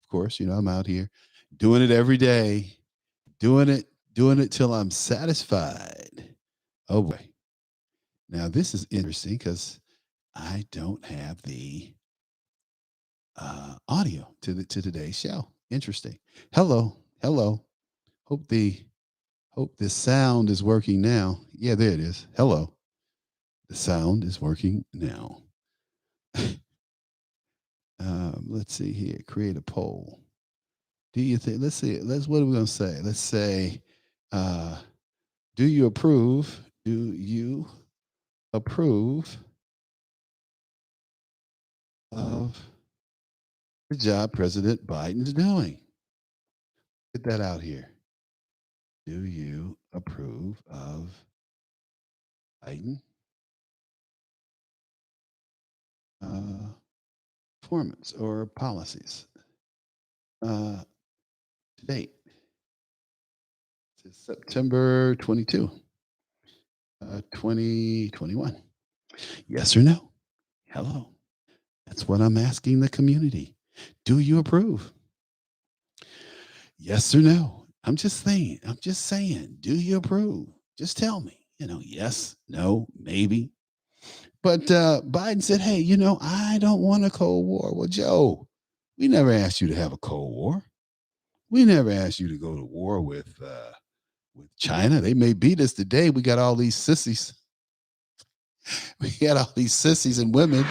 course, I'm out here doing it every day, doing it till I'm satisfied. Oh boy. Now this is interesting because I don't have the audio to today's show. Interesting. Hello, hello. Hope the hope the sound is working now. Yeah, there it is. Hello. The sound is working now. Let's see here. Create a poll. Do you think? Let's see. What are we gonna say? Let's say, uh, do you approve? Do you approve of the job President Biden's doing? Get that out here. Do you approve of Biden uh, performance or policies? To date, it's September 22, 2021. Yes or no? Hello. That's what I'm asking the community. Do you approve? Yes or no? I'm just saying. I'm just saying. Do you approve? Just tell me. Yes, no, maybe. But Biden said, "Hey, I don't want a Cold War." Well, Joe, we never asked you to have a Cold War. We never asked you to go to war with China. They may beat us today. We got all these sissies. We got all these sissies and women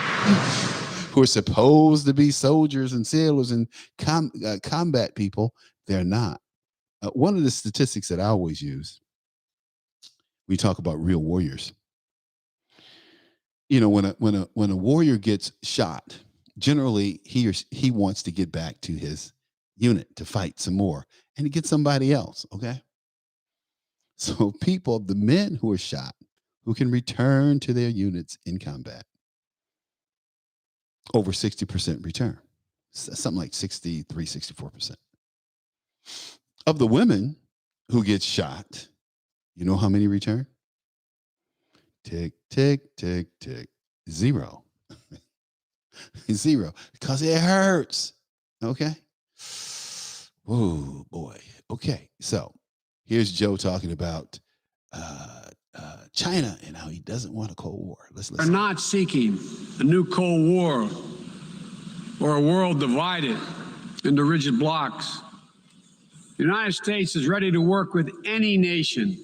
who are supposed to be soldiers and sailors and combat people. They're not. One of the statistics that I always use, we talk about real warriors. When a warrior gets shot, generally he wants to get back to his unit to fight some more and to get somebody else. Okay. So the men who are shot, who can return to their units in combat, over 60% return, something like 63, 64%. Of the women who get shot, you know how many return? Tick, tick, tick, tick. Zero. Zero. Because it hurts. Okay. Oh, boy. Okay. So here's Joe talking about China and how he doesn't want a Cold War. Let's listen. We're not seeking a new Cold War or a world divided into rigid blocks. The United States is ready to work with any nation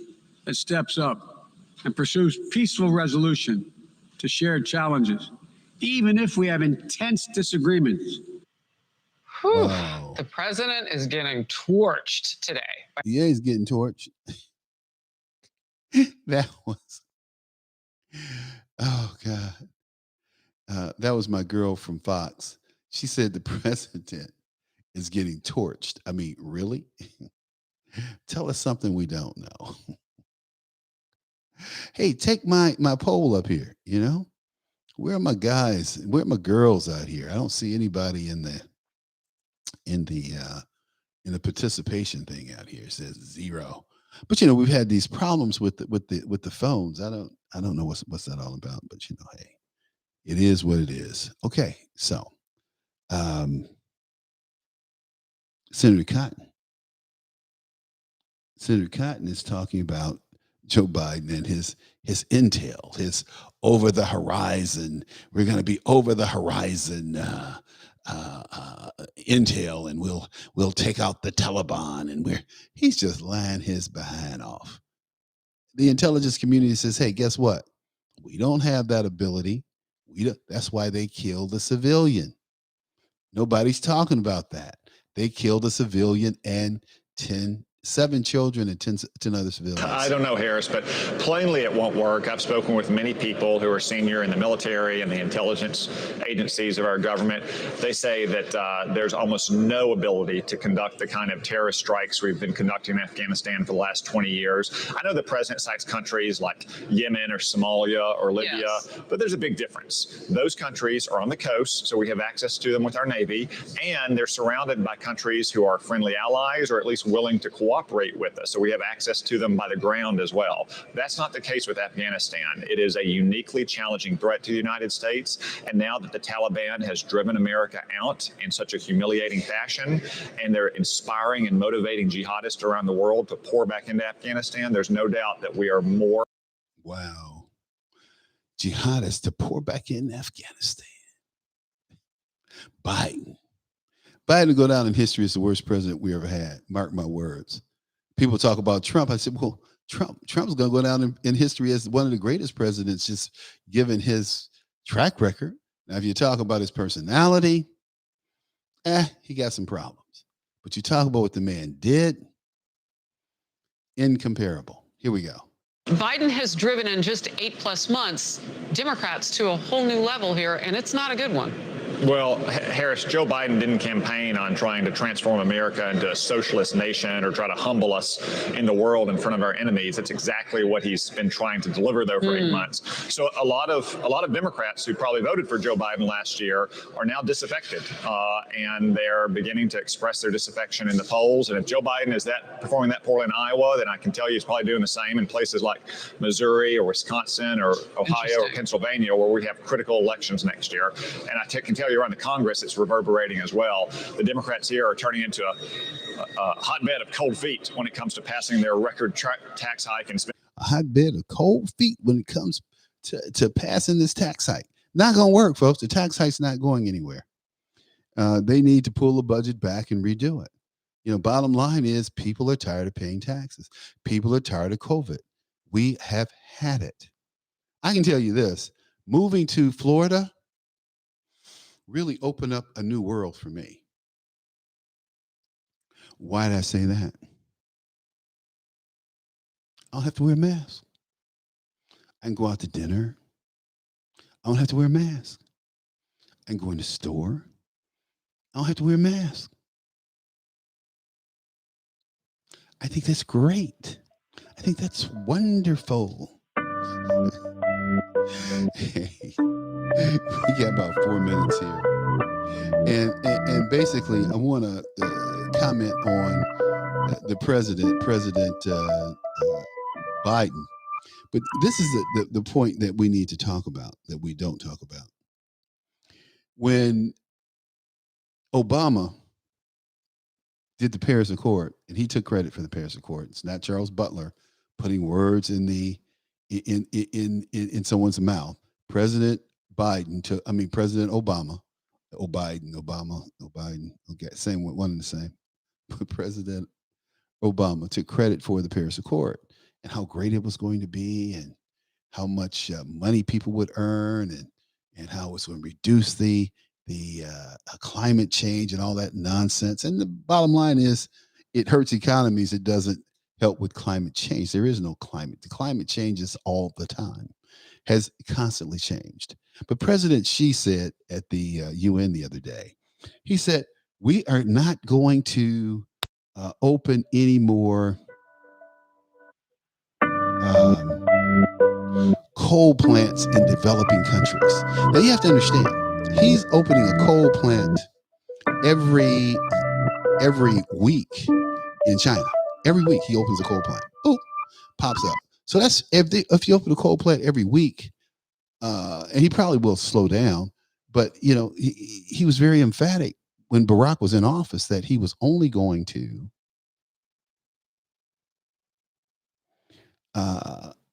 that steps up and pursues peaceful resolution to shared challenges, even if we have intense disagreements. Wow. The president is getting torched today. Yeah, he's getting torched. That was, oh God. That was my girl from Fox. She said the president is getting torched. I mean, really? Tell us something we don't know. Hey, take my poll up here. Where are my guys? Where are my girls out here? I don't see anybody in the participation thing out here. It says 0. But we've had these problems with the phones. I don't know what's that all about. But hey, it is what it is. Okay, so Senator Cotton is talking about Joe Biden and his intel, his over the horizon. We're going to be over the horizon intel, and we'll take out the Taliban, and he's just lying his behind off. The intelligence community says, "Hey, guess what? We don't have that ability. That's why they killed a civilian." Nobody's talking about that. They killed a civilian and 7 children and 10 other civilians. I don't know, Harris, but plainly it won't work. I've spoken with many people who are senior in the military and the intelligence agencies of our government. They say that there's almost no ability to conduct the kind of terrorist strikes we've been conducting in Afghanistan for the last 20 years. I know the president cites countries like Yemen or Somalia or Libya, yes, but there's a big difference. Those countries are on the coast, so we have access to them with our Navy, and they're surrounded by countries who are friendly allies or at least willing to cooperate cooperate with us. So we have access to them by the ground as well. That's not the case with Afghanistan. It is a uniquely challenging threat to the United States. And now that the Taliban has driven America out in such a humiliating fashion, and they're inspiring and motivating jihadists around the world to pour back into Afghanistan, there's no doubt that we are more. Wow. Jihadists to pour back in Afghanistan. Biden will go down in history as the worst president we ever had. Mark my words. People talk about Trump. I said, well, Trump's going to go down in history as one of the greatest presidents, just given his track record. Now, if you talk about his personality, he got some problems. But you talk about what the man did, incomparable. Here we go. Biden has driven in just 8+ months Democrats to a whole new level here, and it's not a good one. Well, Harris, Joe Biden didn't campaign on trying to transform America into a socialist nation or try to humble us in the world in front of our enemies. That's exactly what he's been trying to deliver, though, for 8 months. So a lot of Democrats who probably voted for Joe Biden last year are now disaffected, and they're beginning to express their disaffection in the polls. And if Joe Biden is performing that poorly in Iowa, then I can tell you he's probably doing the same in places like Missouri or Wisconsin or Ohio or Pennsylvania, where we have critical elections next year. And I can tell you around the Congress, it's reverberating as well. The Democrats here are turning into a hotbed of cold feet when it comes to passing their record tax hike and spending. A hotbed of cold feet when it comes to passing this tax hike. Not going to work, folks. The tax hike's not going anywhere. They need to pull the budget back and redo it. Bottom line is people are tired of paying taxes. People are tired of COVID. We have had it. I can tell you this, moving to Florida really opened up a new world for me. Why did I say that? I don't have to wear a mask. I can go out to dinner. I don't have to wear a mask. I can go in the store. I don't have to wear a mask. I think that's great. I think that's wonderful. Hey, we got about 4 minutes here. And basically, I want to comment on the President Biden. But this is the point that we need to talk about, that we don't talk about. When Obama did the Paris Accord, and he took credit for the Paris Accord, it's not Charles Butler putting words in someone's mouth. President Obama. Okay, same one and the same. But President Obama took credit for the Paris Accord and how great it was going to be, and how much money people would earn, and how it's going to reduce the climate change and all that nonsense. And the bottom line is, it hurts economies. It doesn't help with climate change. There is no climate. The climate changes all the time, has constantly changed. But President Xi said at the UN the other day, he said, we are not going to open any more coal plants in developing countries. Now you have to understand, he's opening a coal plant every week in China. Every week he opens a coal plant. Oh, pops up. So that's if you open a coal plant every week, and he probably will slow down. But he was very emphatic when Barack was in office that he was only going to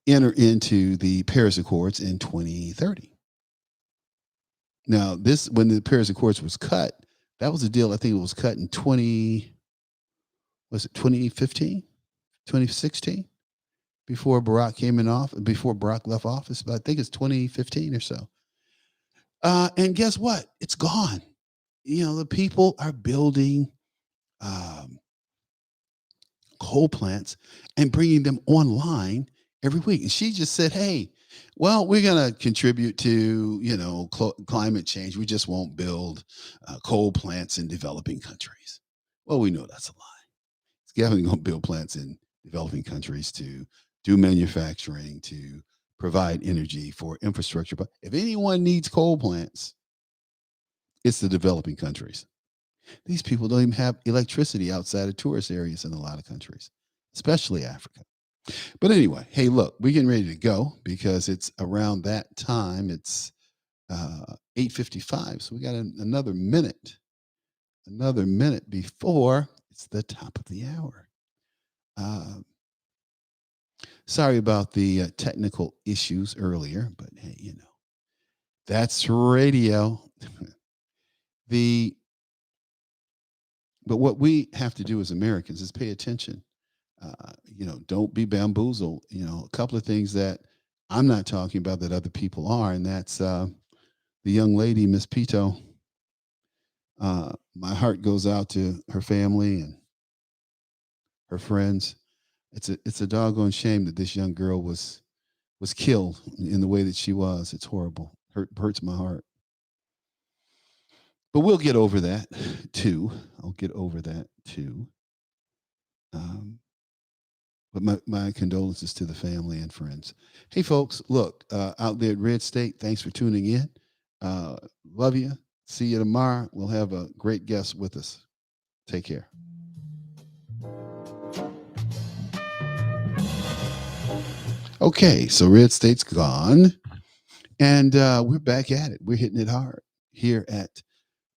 enter into the Paris Accords in 2030. Now, when the Paris Accords was cut, that was a deal. I think it was cut in 2015, 2016, before Barack left office. But I think it's 2015 or so. And guess what? It's gone. The people are building coal plants and bringing them online every week. And she just said, hey, well, we're going to contribute to, climate change. We just won't build coal plants in developing countries. Well, we know that's a lie. It's definitely going to build plants in developing countries to do manufacturing, to provide energy for infrastructure. But if anyone needs coal plants, it's the developing countries. These people don't even have electricity outside of tourist areas in a lot of countries, especially Africa. But anyway, hey, look, we're getting ready to go because it's around that time. It's 8:55, so we got another minute before it's the top of the hour. Uh, Sorry about the technical issues earlier, but hey, that's radio. the but what we have to do as Americans is pay attention. Don't be bamboozled. A couple of things that I'm not talking about that other people are, and that's the young lady, Miss Pito. My heart goes out to her family and her friends. It's a doggone shame that this young girl was killed in the way that she was. It's horrible. Hurts my heart. But we'll get over that too. I'll get over that too. Um, but my condolences to the family and friends. Hey, folks, look, out there at Red State, thanks for tuning in. Love you. See you tomorrow. We'll have a great guest with us. Take care. Okay, so Red State's gone, and we're back at it. We're hitting it hard here at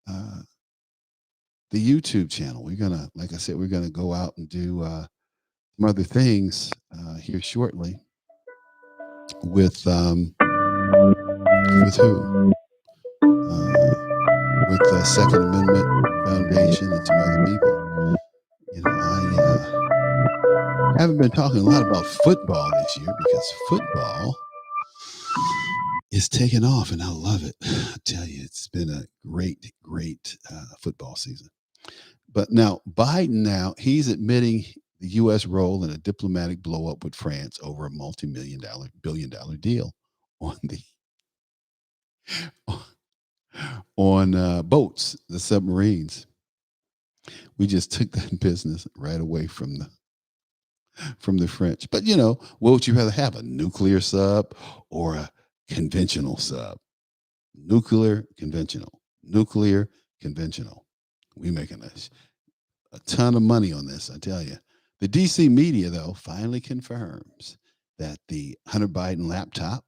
the YouTube channel. We're gonna, like I said, we're gonna go out and do some other things here shortly with who? With the Second Amendment Foundation and some other people. I haven't been talking a lot about football this year because football is taking off, and I love it. I tell you, it's been a great football season. But now Biden, he's admitting the U.S. role in a diplomatic blowup with France over a billion-dollar deal on the on boats, the submarines. We just took that business right away from the French. But what would you rather have, a nuclear sub or a conventional sub? Nuclear, conventional. Nuclear, conventional. We're making a ton of money on this, I tell you. The DC media, though, finally confirms that the Hunter Biden laptop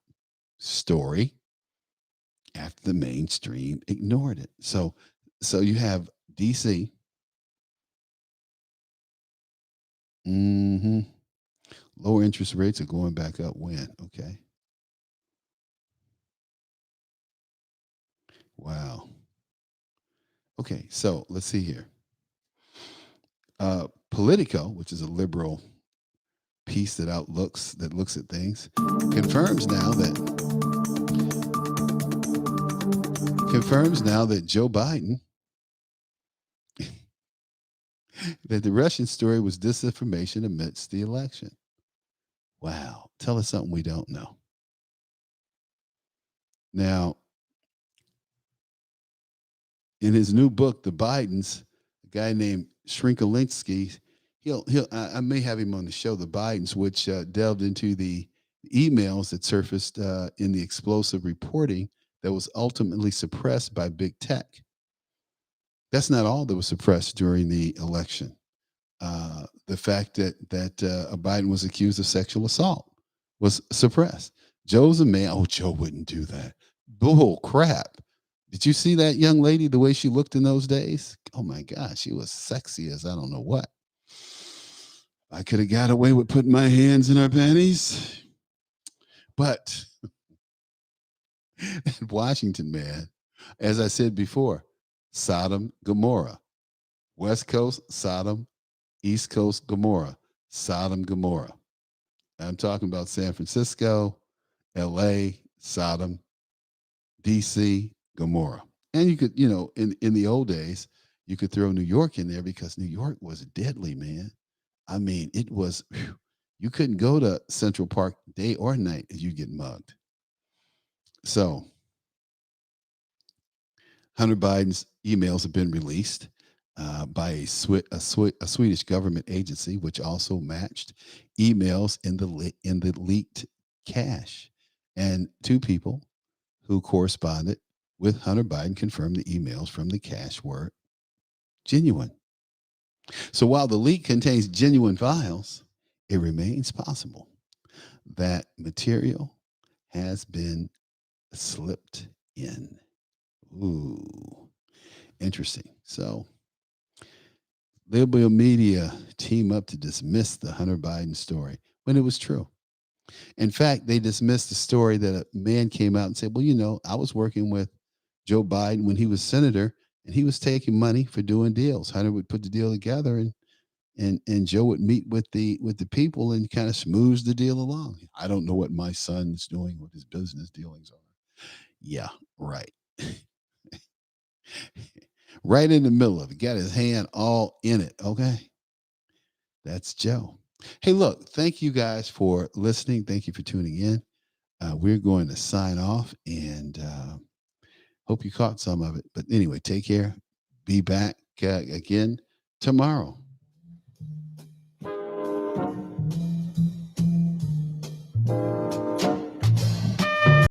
story, after the mainstream ignored it. So you have DC. Lower interest rates are going back up when? Okay. Wow. Okay, so let's see here. Politico, which is a liberal piece that looks at things, confirms now that Joe Biden, that the Russian story was disinformation amidst the election. Wow. Tell us something we don't know. Now, in his new book, The Bidens, a guy named Shrinkalinsky, I may have him on the show, The Bidens, which delved into the emails that surfaced in the explosive reporting that was ultimately suppressed by big tech. That's not all that was suppressed during the election. The fact that Biden was accused of sexual assault was suppressed. Joe's a man. Oh, Joe wouldn't do that. Bull crap. Did you see that young lady, the way she looked in those days? Oh my gosh, she was sexy as I don't know what. I could have got away with putting my hands in her panties. But Washington, man, as I said before, Sodom, Gomorrah. West Coast, Sodom. East Coast, Gomorrah. Sodom, Gomorrah. I'm talking about San Francisco, LA, Sodom, DC, Gomorrah. And you could, in the old days, you could throw New York in there because New York was deadly, man. I mean, it was, you couldn't go to Central Park day or night if you get mugged. So, Hunter Biden's emails have been released by a Swedish government agency, which also matched emails in the leaked cache. And two people who corresponded with Hunter Biden confirmed the emails from the cache were Genuine. So while the leak contains genuine files, it remains possible that material has been slipped in. Ooh, interesting. So liberal media team up to dismiss the Hunter Biden story when it was true. In fact, they dismissed the story that a man came out and said, well, I was working with Joe Biden when he was senator and he was taking money for doing deals. Hunter would put the deal together and Joe would meet with the people and kind of smooth the deal along. I don't know what my son's doing, what his business dealings are. Yeah, right. Right in the middle of it. Got his hand all in it. Okay. That's Joe. Hey, look, thank you guys for listening. Thank you for tuning in. We're going to sign off and hope you caught some of it. But anyway, take care. Be back again tomorrow.